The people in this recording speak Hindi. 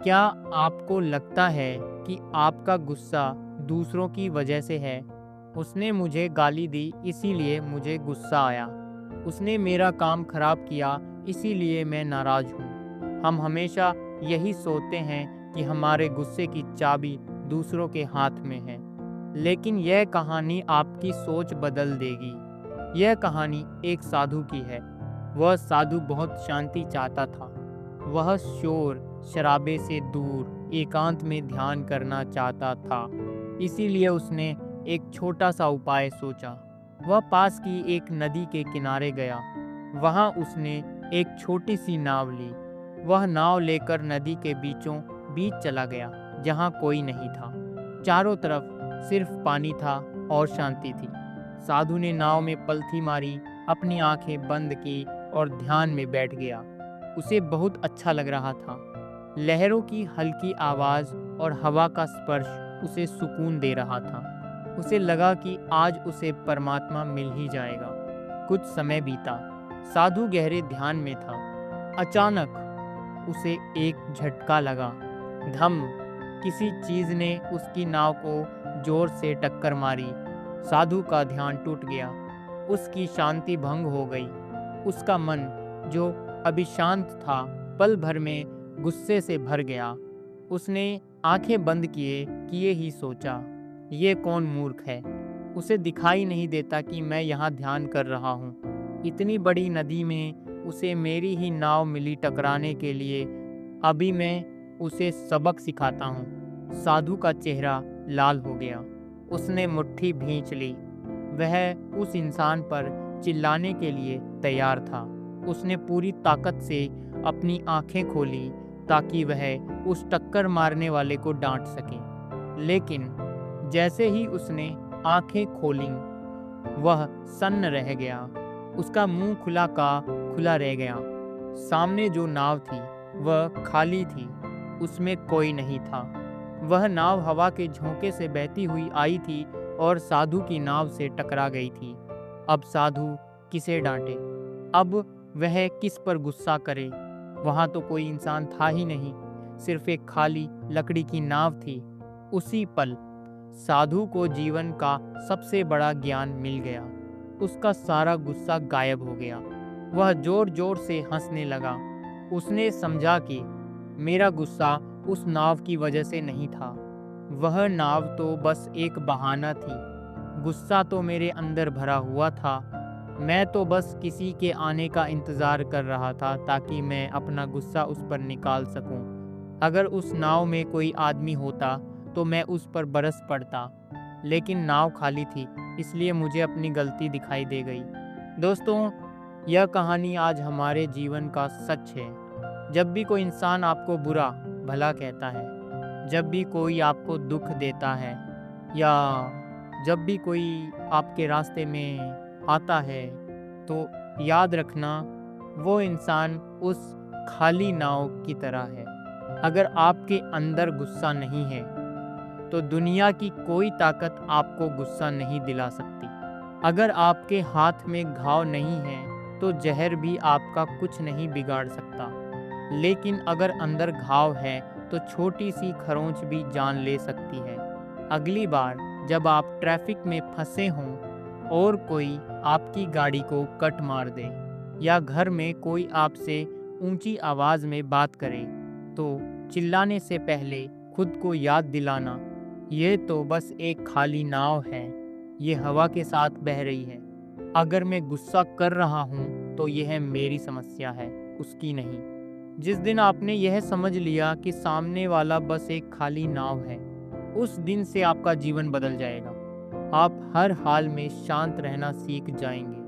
क्या आपको लगता है कि आपका गुस्सा दूसरों की वजह से है? उसने मुझे गाली दी इसीलिए मुझे गुस्सा आया। उसने मेरा काम खराब किया इसीलिए मैं नाराज हूँ। हम हमेशा यही सोचते हैं कि हमारे गुस्से की चाबी दूसरों के हाथ में है। लेकिन यह कहानी आपकी सोच बदल देगी। यह कहानी एक साधु की है। वह साधु बहुत शांति चाहता था। वह शोर शराबे से दूर एकांत में ध्यान करना चाहता था। इसीलिए उसने एक छोटा सा उपाय सोचा। वह पास की एक नदी के किनारे गया। वहां उसने एक छोटी सी नाव ली। वह नाव लेकर नदी के बीचों बीच चला गया जहां कोई नहीं था। चारों तरफ सिर्फ पानी था और शांति थी। साधु ने नाव में पलथी मारी, अपनी आंखें बंद की और ध्यान में बैठ गया। उसे बहुत अच्छा लग रहा था। लहरों की हल्की आवाज और हवा का स्पर्श उसे सुकून दे रहा था। उसे लगा कि आज उसे परमात्मा मिल ही जाएगा। कुछ समय बीता। साधु गहरे ध्यान में था। अचानक उसे एक झटका लगा। धम! किसी चीज ने उसकी नाव को जोर से टक्कर मारी। साधु का ध्यान टूट गया। उसकी शांति भंग हो गई। उसका मन, जो अभी शांत था, पल भर में गुस्से से भर गया। उसने आंखें बंद किए ही सोचा, ये कौन मूर्ख है? उसे दिखाई नहीं देता कि मैं यहाँ ध्यान कर रहा हूँ। इतनी बड़ी नदी में उसे मेरी ही नाव मिली टकराने के लिए। अभी मैं उसे सबक सिखाता हूँ। साधु का चेहरा लाल हो गया। उसने मुट्ठी भींच ली। वह उस इंसान पर चिल्लाने के लिए तैयार था। उसने पूरी ताकत से अपनी आंखें खोली ताकि वह उस टक्कर मारने वाले को डांट सके। लेकिन जैसे ही उसने आंखें खोलीं, वह सन्न रह गया। उसका मुंह खुला का खुला रह गया। सामने जो नाव थी वह खाली थी। उसमें कोई नहीं था। वह नाव हवा के झोंके से बहती हुई आई थी और साधु की नाव से टकरा गई थी। अब साधु किसे डांटे? अब वह किस पर गुस्सा करे? वहां तो कोई इंसान था ही नहीं, सिर्फ एक खाली लकड़ी की नाव थी। उसी पल साधु को जीवन का सबसे बड़ा ज्ञान मिल गया। उसका सारा गुस्सा गायब हो गया। वह जोर जोर से हंसने लगा। उसने समझा कि मेरा गुस्सा उस नाव की वजह से नहीं था। वह नाव तो बस एक बहाना थी। गुस्सा तो मेरे अंदर भरा हुआ था। मैं तो बस किसी के आने का इंतज़ार कर रहा था ताकि मैं अपना गुस्सा उस पर निकाल सकूं। अगर उस नाव में कोई आदमी होता तो मैं उस पर बरस पड़ता, लेकिन नाव खाली थी, इसलिए मुझे अपनी गलती दिखाई दे गई। दोस्तों, यह कहानी आज हमारे जीवन का सच है। जब भी कोई इंसान आपको बुरा भला कहता है, जब भी कोई आपको दुख देता है, या जब भी कोई आपके रास्ते में आता है, तो याद रखना वो इंसान उस खाली नाव की तरह है। अगर आपके अंदर गुस्सा नहीं है तो दुनिया की कोई ताकत आपको गुस्सा नहीं दिला सकती। अगर आपके हाथ में घाव नहीं है तो जहर भी आपका कुछ नहीं बिगाड़ सकता। लेकिन अगर अंदर घाव है तो छोटी सी खरोंच भी जान ले सकती है। अगली बार जब आप ट्रैफिक में फंसे हों और कोई आपकी गाड़ी को कट मार दे, या घर में कोई आपसे ऊंची आवाज़ में बात करे, तो चिल्लाने से पहले खुद को याद दिलाना, ये तो बस एक खाली नाव है, ये हवा के साथ बह रही है। अगर मैं गुस्सा कर रहा हूँ तो यह मेरी समस्या है, उसकी नहीं। जिस दिन आपने यह समझ लिया कि सामने वाला बस एक खाली नाव है, उस दिन से आपका जीवन बदल जाएगा। आप हर हाल में शांत रहना सीख जाएंगे।